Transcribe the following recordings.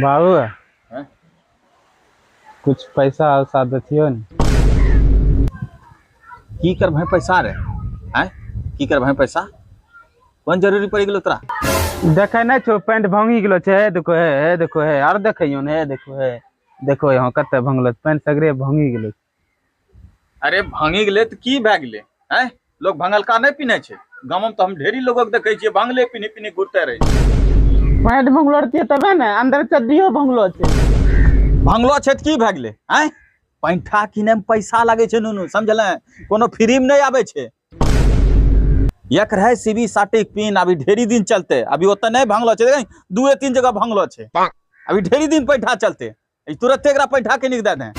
बाबू हैं? कुछ पैसा उसा दथियो ने। की कर भाई पैसा रे हैं? की कर भाई पैसा कौन जरूरी पड़ गेलो तोरा? देखे नहीं छो पैंट भांगी गेलो छे। हे देखो है और देखियो ने। देखो यहाँ कते भंगलो पैंट सगरे भांगी गेलो। अरे भांगी गेले तो की भए गेले हैं? लोग भंगलका नहीं पीने छे। गाँव में तो हम ढेरी लोगों के देखे छिए भांगले पीने पीने घूरते रहे। पैंट भंगलो रतिए तबे ने अंदर चड्डियो भंगलो छे। भांगलो छे तो की भए गेले हैं? पैंठा किने में पैसा लागे छे नुनू समझले। कोनो फ्री में नहीं आवे छे। एक रहे सीबी साटिक पिन अभी ढेरी दिन चलते। अभी ओते नहीं भांगलो छे देख दुए तीन जगह भांगलो छे। अभी ढेरी दिन पैंठा चलते। तुरंत एकरा पैंठा के निक दे दे।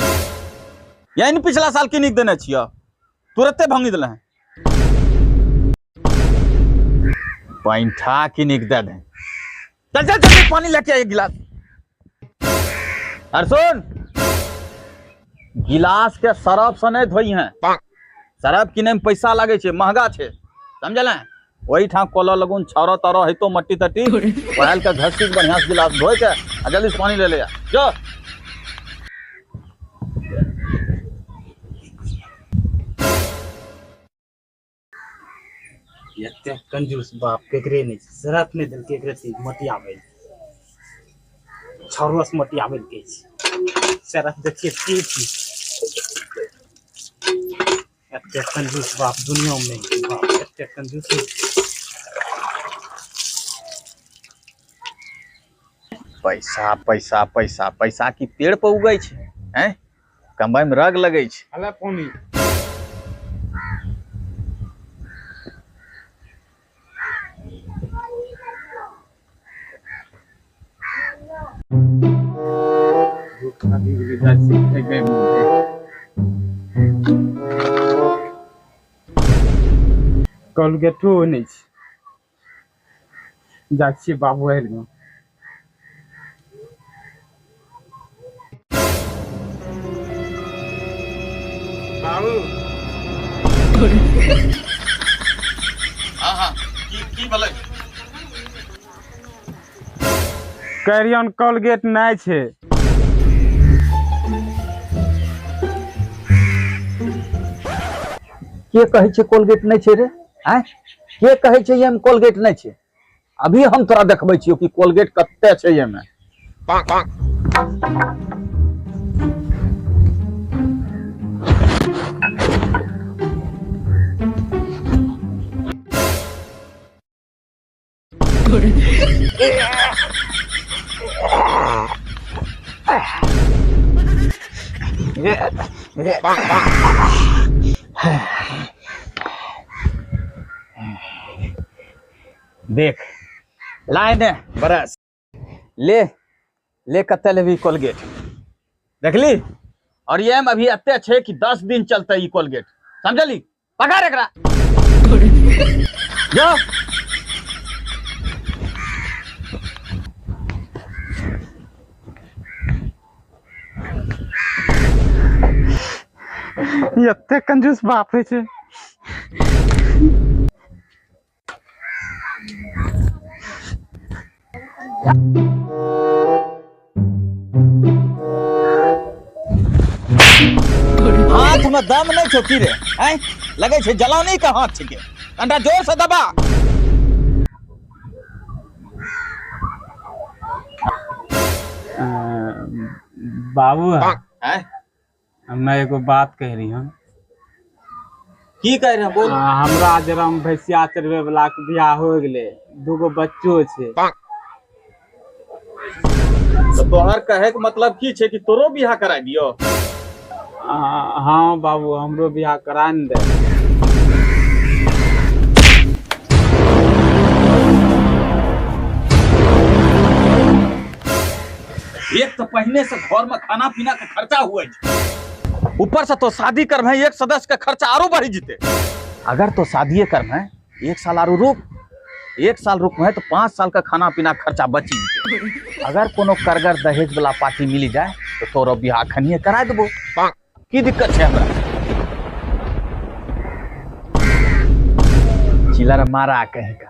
यही पिछला साल के निक देने छियो तुरंते भांगी दिले हैं। पैंठा की निक दे दे। चल चल चल पानी लेके आ एक गिलास। और सुन गिलास के सरफ से नहीं धोई हैं। सरफ किने में पैसा लागे छे महंगा छे समझल। वही ठाम कोला लगुन छौरा तारा है तो मट्टी तट्टी वहल के घसी बढ़िया से गिलास धोए के आ जल्दी से पानी ले ले जो। एते कंजूस बाप केकरे नहीं सरफ नहीं दिल केकरे से मटिया में छौरस मटिया में के सरफ देखिए की एते कंजूस बाप दुनिया में नहीं बाप एते कंजूस। पैसा पैसा पैसा पैसा की पेड़ पर उगै छे हैं? कमाई में रग लगे छे। अला पानी कोलगेटो नहीं जाछी बाबू आइल गो। बाबू हां की बोले? कैरियन कोलगेट नहीं छे। के कहे छे कोलगेट नहीं छे रे हैं? के कहे छे ये में कोलगेट नहीं छे? अभी हम तोरा देखबै छियो कि कोलगेट कत्ते छे ये में। देख लाइन है बरस ले ले कत्ते लेबी कोलगेट देखली। और ये में अभी अत्ते छे कि 10 दिन चलते ई कोलगेट समझली। पकड़ एकरा जो। एते कंजूस बाप रे छे। हाथ में दम नहीं छो की रे हैं? लगे छे जलानी का हाथ छिके अंडा जोर से दबा। बाबू हैं? मैं एगो बात कह रही हूँ। की कह रहे बोल। हमरा जरा भैंसिया चरबे वाला के बियाह हो गेले दूगो बच्चो छे। तो तोहर कहे के मतलब की छे कि तोरो बियाह करा दियो? हाँ बाबू हमरो बियाह करा न दे। एक तो पहले से घर में खाना पीना का खर्चा हुआ ऊपर से तो शादी कर में एक सदस्य का खर्चा आरो बढ़ी जीते। अगर तो शादी कर में एक साल आरो रुक 1 साल रुक में तो 5 साल का खाना पीना खर्चा बची जीते। अगर कोनो करगर दहेज वाला पार्टी मिली जाए तो तोरो बियाह खनिए करा देबो। की दिक्कत है हमरा? चिलर मारा कहीं का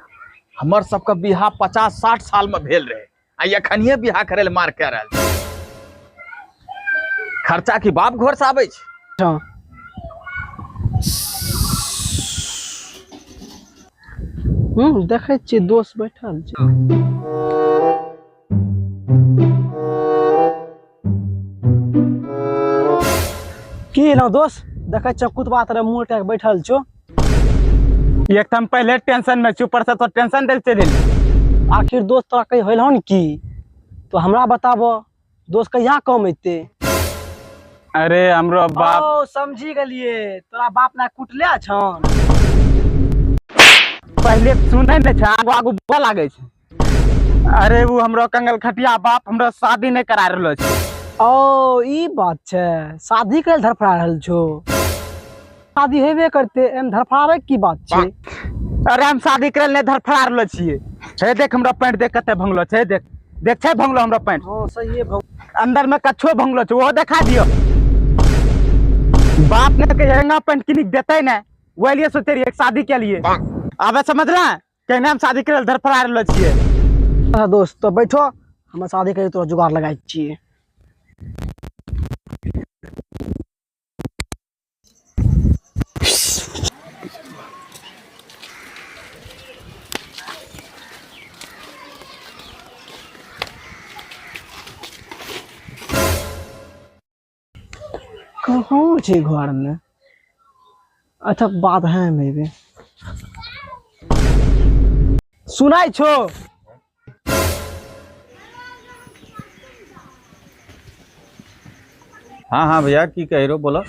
हमर सबका बिहार 50-60 साल में भेल रहे आ अखनिए बिहार करे ले मार के रहल छै। खर्चा की बाप घर से आबै छै। देखे छियै दोस्त बैठल छै। की ना दोस्त देखे छियै कुतबा तरह मुंह उठा के बैठल छो। एकदम पहले टेंशन में ऊपर से तो टेंशन देल चल। आखिर दोस्त तोरा कहीं होल हन की तो हमरा बताबो दोस्त कहिया कम एते। अरे हमरो बाप ओ समझी गेलिए तोरा बाप ना कुटले छन। पहले सुनै ने छै आगू आगू बोल लागे छै। अरे वो हमरो कंगल खटिया बाप हमरो शादी नहीं करा रहलो छै। ओ ई बात छै शादी करे धरफड़ा रहल छो। शादी हेबे करते एम धरफड़ावे की बात छै। अरे हम शादी करे ले धरफड़ा रहलो छिए। हे देख हमरा पैंट देख कते भंगलो छै। देख देख छै भंगलो हमरा पैंट। हां सही है अंदर में कछो भंगलो छै वो दिखा दियो। बाप ने कहेंगा पैंट किनी देते ना वो लिए सोचे रही एक शादी के लिए। आबे समझला कहने हम शादी करे धरफड़ा रहलो छिए। अच्छा दोस्त तो बैठो हम शादी करे तो जुगाड़ लगाई छिए। कहाँ छे घर में। अच्छा बात है मेरे सुनाई छो। हाँ हाँ भैया की कह रहे बोलो।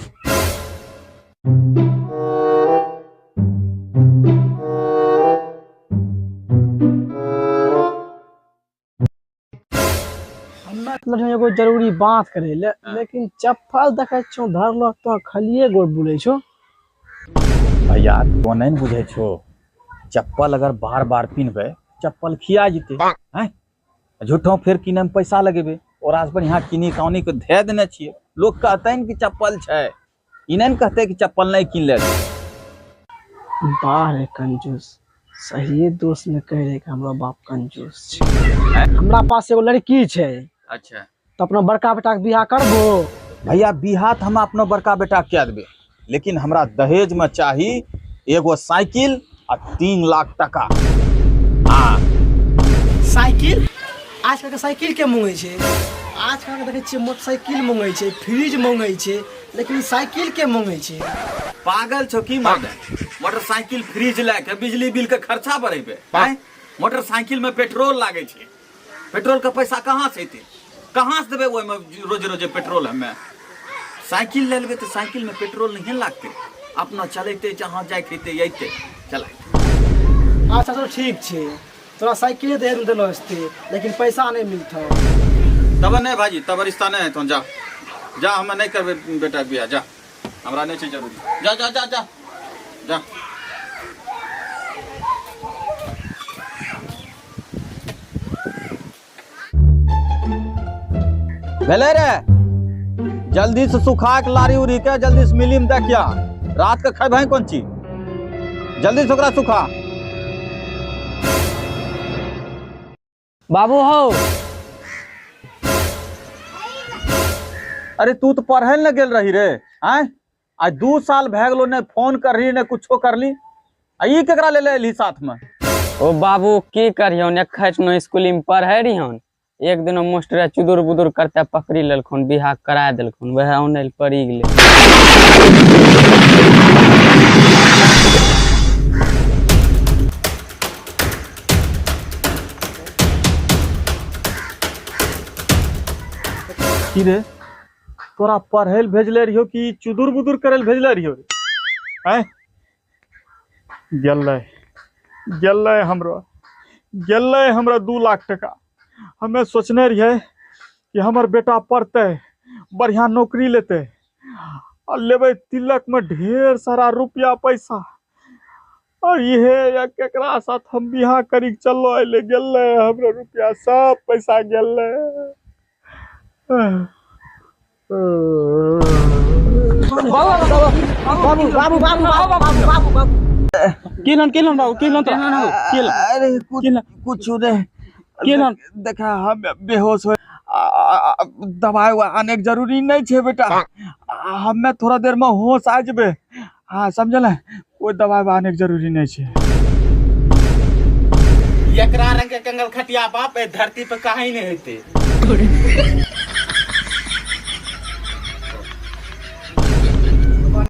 मतलब एगो जरूरी बात करे ले लेकिन चप्पल देखे छो धरलो तो खलिए गोड़ बुले छो। भैया तो नहीं बुझे छो चप्पल अगर बार बार पिनबे चप्पल खिया जेते हैं झूठो फिर किने में पैसा लगेबे और आज पर यहाँ किनी काउनी को धे देने छिए। लोग कहते हैं कि चप्पल छै ई नहीं कहते कि चप्पल नहीं किन ले। बाहर कंजूस सही दोस्त ने कह रहे कि हमरा बाप कंजूस छै। हमरा पास एगो लड़की छै। अच्छा तो अपना बड़का बेटा के बियाह करबो। भैया बियाह तो हम अपना बड़का बेटा के देबे लेकिन हमरा दहेज में चाही एगो साइकिल आ 3 लाख टका। हाँ साइकिल आजकल के साइकिल के मांगे छे। आजकल के देखे छिए मोटरसाइकिल मांगे छे फ्रिज मांगे छे लेकिन साइकिल के मांगे छे। पागल छो की मांगे मोटरसाइकिल फ्रिज लेके बिजली बिल के खर्चा बढ़ेबे हैं। मोटरसाइकिल में पेट्रोल लागे छे पेट्रोल का पैसा कहाँ से एते कहाँ से देबे ओय में रोज रोज पेट्रोल हमें। साइकिल ले लेबे तो साइकिल में पेट्रोल नहीं लगते अपना चलते जहाँ जाए खेते अइते चला। अच्छा तो ठीक छे तोरा साइकिल दे देलो हस्ते लेकिन पैसा नहीं मिलता। तब नहीं भाजी तब रिश्ता नहीं है तो जा जा हम नहीं करबे बेटा बियाह जा हमरा नहीं छै जरूरी जा जा जा जा जा। भेले रे जल्दी से सुखा के लारी उरी के जल्दी से मिली में देखिया रात के खाए भाई कौन चीज जल्दी से ओकरा सुखा। बाबू हो अरे तू तो पढ़े न गेल रही रे हैं आज 2 साल भए गेलो ने फोन कर रही ने कुछो करली आ ई केकरा ले एली साथ में। ओ बाबू की करियो ने खैट नो स्कूल में पढ़े रहियन एक दिन मास्टर चुदुर बुदुर करते पकड़ी लेलखुन बियाह करा देलखुन वह ओने पड़ी गेले। की रे तोरा पढ़े ले भेजले रहियो कि चुदुर बुदुर करे ले भेजले रहियो रे हैं। गेलै हमरा 2 लाख टका। हमें सोचने रहिए कि हमर बेटा पढ़ते बढ़िया नौकरी लेते और लेबे तिलक में ढेर सारा रुपया पैसा और ये केकरा साथ हम बियाह करी चलो ले गेलै हमरा रुपया सब पैसा गेलै। बाबू बाबू बाबू बाबू बाबू बाबू बाबू बाबू केलन बाबू केलन तो केलन अरे कुछ नहीं केलन देखा हम बेहोश हो दवाई आने के जरूरी नहीं छे बेटा हमें थोड़ा देर में होश आ जबे हाँ समझल कोई दवाई आने के जरूरी नहीं छे एकरा रंग के कंगल खटिया बाप ए धरती पे काहे नहीं हेते